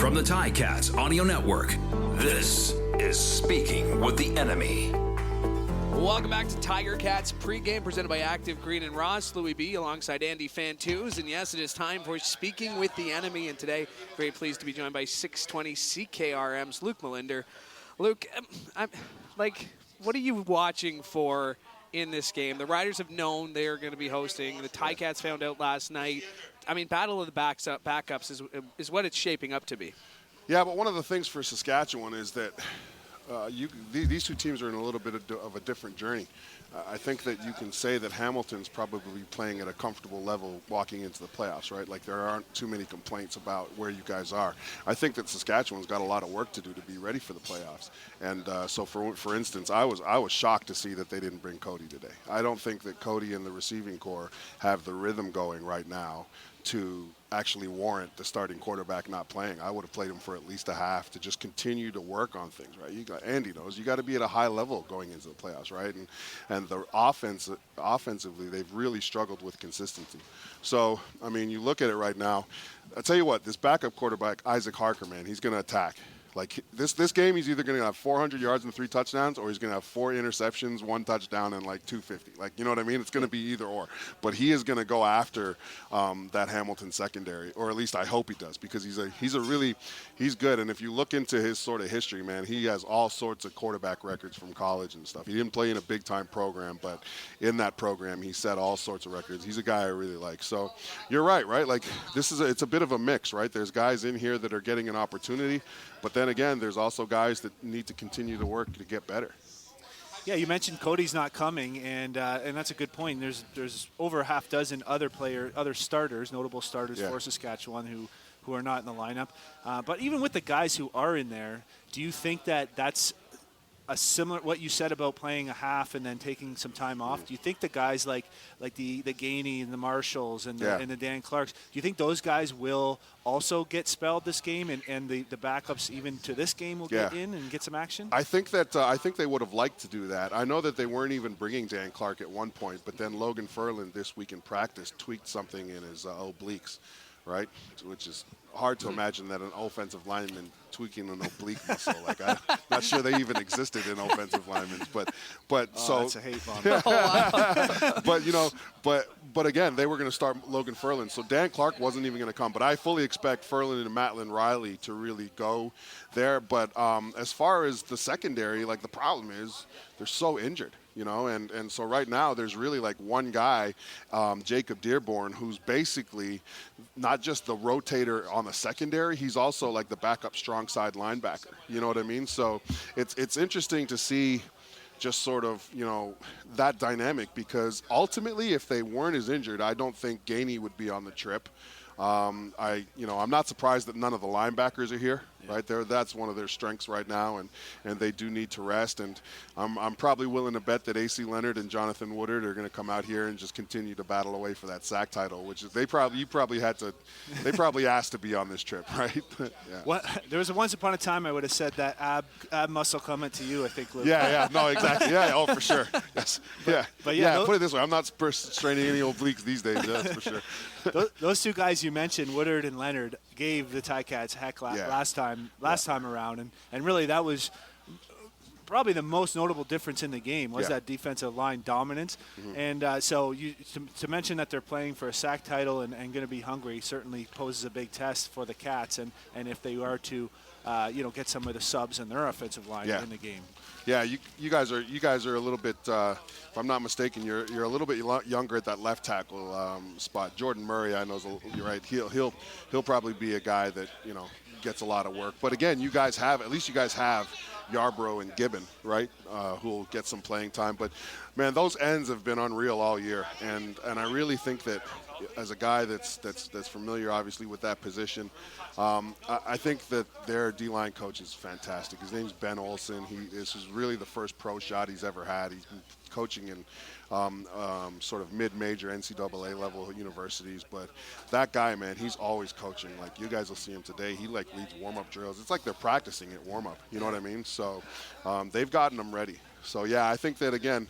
From the Ticats Audio Network, this is Speaking with the Enemy. Welcome back to Tiger Cats pregame presented by Active Green and Ross. Louie B alongside Andy Fantuz. And yes, it is time for Speaking with the Enemy. And today, very pleased to be joined by 620 CKRM's Luc Mullinder. Luc, what are you watching for in this game? The Riders have known they are going to be hosting. The Ticats found out last night. I mean, battle of the backups is what it's shaping up to be. Yeah, but one of the things for Saskatchewan is that these two teams are in a little bit of a different journey. I think that you can say that Hamilton's probably playing at a comfortable level walking into the playoffs, right? Like there aren't too many complaints about where you guys are. I think that Saskatchewan's got a lot of work to do to be ready for the playoffs. And so for instance, I was shocked to see that they didn't bring Cody today. I don't think that Cody and the receiving corps have the rhythm going right now to actually warrant the starting quarterback not playing. I would have played him for at least a half to just continue to work on things, right? Andy knows you got to be at a high level going into the playoffs, right? And the offensively, they've really struggled with consistency. So, I mean, you look at it right now. I'll tell you what, this backup quarterback, Isaac Harker, man, he's going to attack. Like this game, he's either going to have 400 yards and 3 touchdowns, or he's going to have 4 interceptions, 1 touchdown, and like 250. Like, you know what I mean? It's going to be either or. But he is going to go after that Hamilton secondary, or at least I hope he does, because he's good. And if you look into his sort of history, man, he has all sorts of quarterback records from college and stuff. He didn't play in a big time program, but in that program, he set all sorts of records. He's a guy I really like. So you're right? Like it's a bit of a mix, right? There's guys in here that are getting an opportunity. But then again, there's also guys that need to continue to work to get better. Yeah, you mentioned Cody's not coming, and that's a good point. There's over a half dozen other starters, notable starters for Saskatchewan who are not in the lineup. But even with the guys who are in there, do you think that that's a similar what you said about playing a half and then taking some time off? Do you think the guys like the Gainey and the Marshalls and the Dan Clarks, do you think those guys will also get spelled this game, and the backups even to this game will get in and get some action? I think they would have liked to do that. I know that they weren't even bringing Dan Clark at one point, but then Logan Ferland this week in practice tweaked something in his obliques, right? Which is hard to imagine that an offensive lineman tweaking an oblique muscle. Like, I'm not sure they even existed in offensive linemen. So that's a hate bomb. But again, they were going to start Logan Ferland. So Dan Clark wasn't even going to come. But I fully expect Ferland and Matlin Riley to really go there. But as far as the secondary, like the problem is they're so injured. And so right now there's really like one guy, Jacob Dearborn, who's basically not just the rotator on the secondary, he's also like the backup strong side linebacker. You know what I mean? So it's interesting to see just sort of, that dynamic, because ultimately if they weren't as injured, I don't think Gainey would be on the trip. I'm not surprised that none of the linebackers are here, right there. That's one of their strengths right now, and they do need to rest. And I'm probably willing to bet that AC Leonard and Jonathan Woodard are going to come out here and just continue to battle away for that sack title, which is they probably asked to be on this trip, right? Yeah. What there was once upon a time I would have said that ab muscle comment to you, I think, Luke. Yeah, no, exactly. Yeah, oh, for sure. Yes. But put it this way, I'm not straining any obliques these days. That's for sure. Those two guys you mentioned, Woodard and Leonard, gave the Ticats heck last time around, and really that was probably the most notable difference in the game was that defensive line dominance. Mm-hmm. And so to mention that they're playing for a sack title and going to be hungry certainly poses a big test for the Cats, and if they are to get some of the subs in their offensive line in the game. Yeah, you guys are a little bit. If I'm not mistaken, you're a little bit younger at that left tackle spot. Jordan Murray, I know, you're right. He'll probably be a guy that gets a lot of work. But again, you guys have Yarbrough and Gibbon, right? Who will get some playing time. But man, those ends have been unreal all year, and I really think that as a guy that's familiar, obviously, with that position, I think that their D-line coach is fantastic. His name's Ben Olson. This is really the first pro shot he's ever had. He's been coaching in sort of mid-major NCAA level universities, but that guy, man, he's always coaching. Like, you guys will see him today. He leads warm-up drills. It's like they're practicing at warm-up. You know what I mean? So they've gotten them ready. So yeah, I think that again,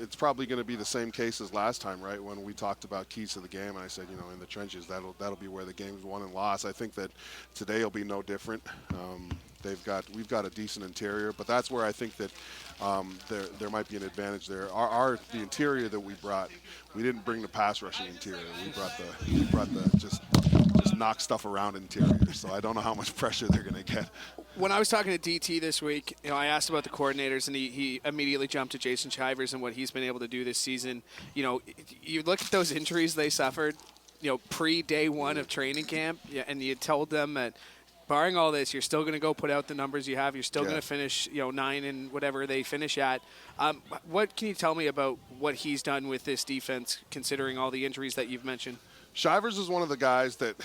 it's probably going to be the same case as last time, right? When we talked about keys to the game, and I said, in the trenches, that'll be where the game's won and lost. I think that today will be no different. We've got a decent interior, but that's where I think that there might be an advantage there. The interior that we brought, we didn't bring the pass rushing interior. We brought the just knock stuff around interior. So I don't know how much pressure they're going to get. When I was talking to DT this week, I asked about the coordinators, and he immediately jumped to Jason Shivers and what he's been able to do this season. You look at those injuries they suffered, pre-day one of training camp, and you told them that barring all this, you're still going to go put out the numbers you have. You're still going to finish, 9 and whatever they finish at. What can you tell me about what he's done with this defense, considering all the injuries that you've mentioned? Shivers is one of the guys that,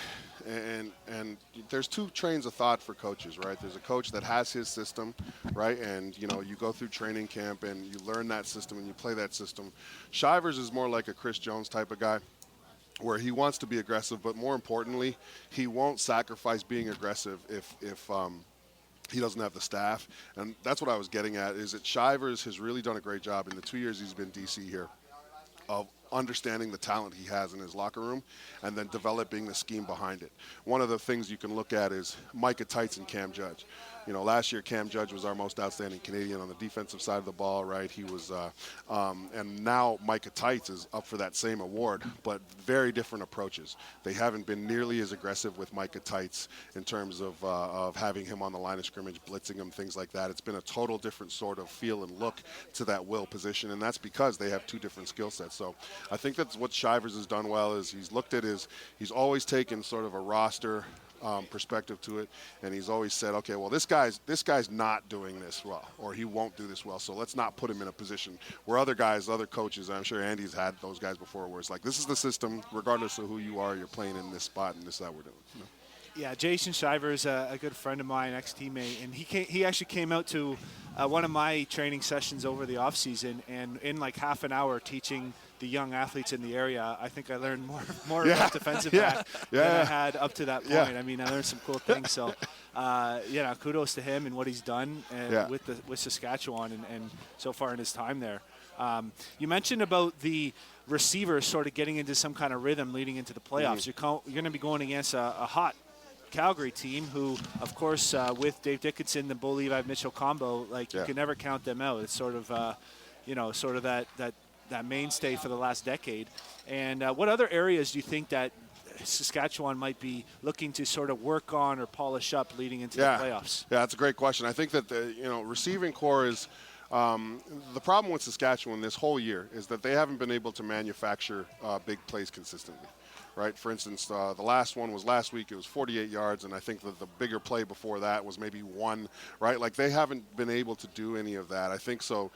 and there's two trains of thought for coaches, right? There's a coach that has his system, right? And, you go through training camp and you learn that system and you play that system. Shivers is more like a Chris Jones type of guy, where he wants to be aggressive, but more importantly, he won't sacrifice being aggressive if he doesn't have the staff. And that's what I was getting at, is that Shivers has really done a great job in the 2 years he's been DC here of understanding the talent he has in his locker room and then developing the scheme behind it. One of the things you can look at is Micah Tights and Cam Judge. Last year Cam Judge was our most outstanding Canadian on the defensive side of the ball, right? He was, and now Micah Tights is up for that same award, but very different approaches. They haven't been nearly as aggressive with Micah Tights in terms of having him on the line of scrimmage, blitzing him, things like that. It's been a total different sort of feel and look to that will position, and that's because they have two different skill sets. So I think that's what Shivers has done well, is he's looked at he's always taken sort of a roster perspective to it, and he's always said, okay, well, this guy's not doing this well, or he won't do this well, so let's not put him in a position where other coaches, I'm sure Andy's had those guys before, where it's like, this is the system, regardless of who you are, you're playing in this spot, and this is how we're doing. Yeah, Jason Shivers, a good friend of mine, ex-teammate, and he actually came out to one of my training sessions over the off-season, and in like half an hour teaching the young athletes in the area, I think I learned more about defensive back than I had up to that point. Yeah. I mean, I learned some cool things. So, kudos to him and what he's done with Saskatchewan and so far in his time there. You mentioned about the receivers sort of getting into some kind of rhythm leading into the playoffs. You're going to be going against a hot Calgary team who, of course, with Dave Dickinson, the Bo Levi Mitchell combo, you can never count them out. It's sort of, that mainstay for the last decade. And what other areas do you think that Saskatchewan might be looking to sort of work on or polish up leading into the playoffs? Yeah, that's a great question. I think that the receiving core is the problem with Saskatchewan this whole year is that they haven't been able to manufacture big plays consistently. Right? For instance, the last one was last week. It was 48 yards, and I think that the bigger play before that was maybe 1, right? Like, they haven't been able to do any of that. I think so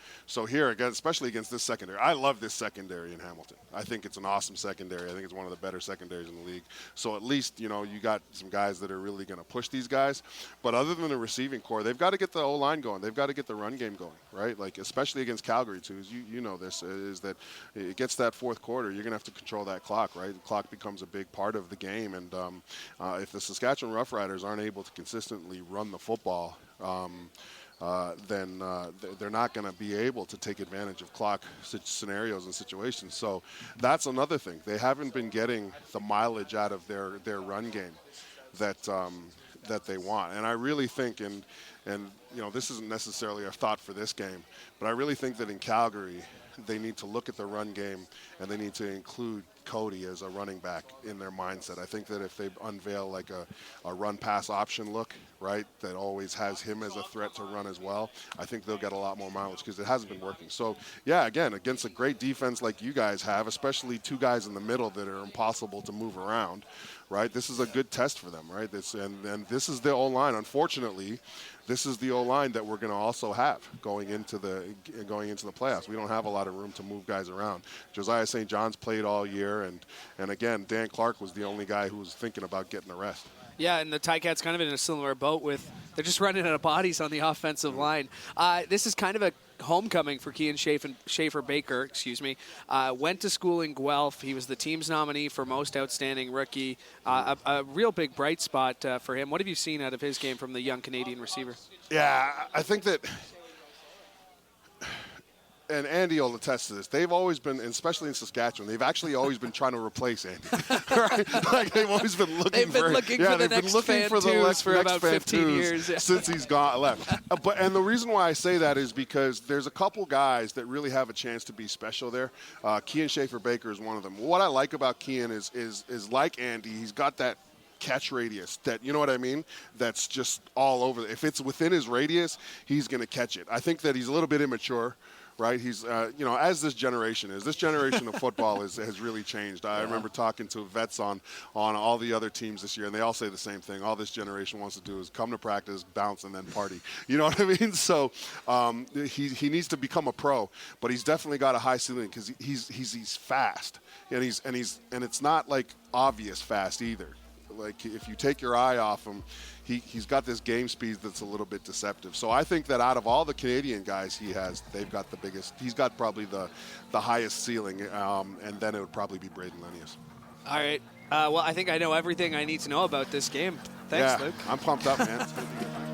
here, again, especially against this secondary. I love this secondary in Hamilton. I think it's an awesome secondary. I think it's one of the better secondaries in the league. So at least, you got some guys that are really going to push these guys. But other than the receiving core, they've got to get the O-line going. They've got to get the run game going, right? Like, especially against Calgary, too. You know this, is that it gets that fourth quarter, you're going to have to control that clock, right? The clock becomes a big part of the game, and if the Saskatchewan Roughriders aren't able to consistently run the football, then they're not going to be able to take advantage of clock scenarios and situations. So that's another thing. They haven't been getting the mileage out of their run game that they want. And I really think, and this isn't necessarily a thought for this game, but I really think that in Calgary, they need to look at the run game and they need to include Cody as a running back in their mindset. I think that if they unveil like a run-pass option look, right, that always has him as a threat to run as well, I think they'll get a lot more mileage because it hasn't been working. So, yeah, again, against a great defense like you guys have, especially two guys in the middle that are impossible to move around, right, this is a good test for them, right? And this is the O-line. Unfortunately, this is the O-line that we're going to also have going into the playoffs. We don't have a lot of room to move guys around. Josiah St. John's played all year, and again, Dan Clark was the only guy who was thinking about getting a rest. Yeah, and the Ticats kind of in a similar boat with they're just running out of bodies on the offensive line. This is kind of a homecoming for Kean Schaefer-Baker, went to school in Guelph. He was the team's nominee for most outstanding rookie. A real big bright spot for him. What have you seen out of his game from the young Canadian receiver? Yeah, I think that and Andy will attest to this, they've always been, especially in Saskatchewan, they've actually always been trying to replace Andy. Right? Like they've always been looking for the next Fantuz for about 15 years since he's left. And the reason why I say that is because there's a couple guys that really have a chance to be special there. Kean Schaefer-Baker is one of them. What I like about Kean is like Andy, he's got that catch radius that, you know what I mean, that's just all over. If it's within his radius, he's going to catch it. I think that he's a little bit immature, right? He's as this generation of football has really changed. I remember talking to vets on all the other teams this year, and they all say the same thing. All this generation wants to do is come to practice, bounce, and then party. You know what I mean? So he needs to become a pro, but he's definitely got a high ceiling because he's fast, and it's not like obvious fast either. Like if you take your eye off him, he's got this game speed that's a little bit deceptive. So I think that out of all the Canadian guys they've got the biggest. He's got probably the highest ceiling, and then it would probably be Braden Lenius. All right. Well, I think I know everything I need to know about this game. Thanks, Luc. I'm pumped up, man. It's good to get back.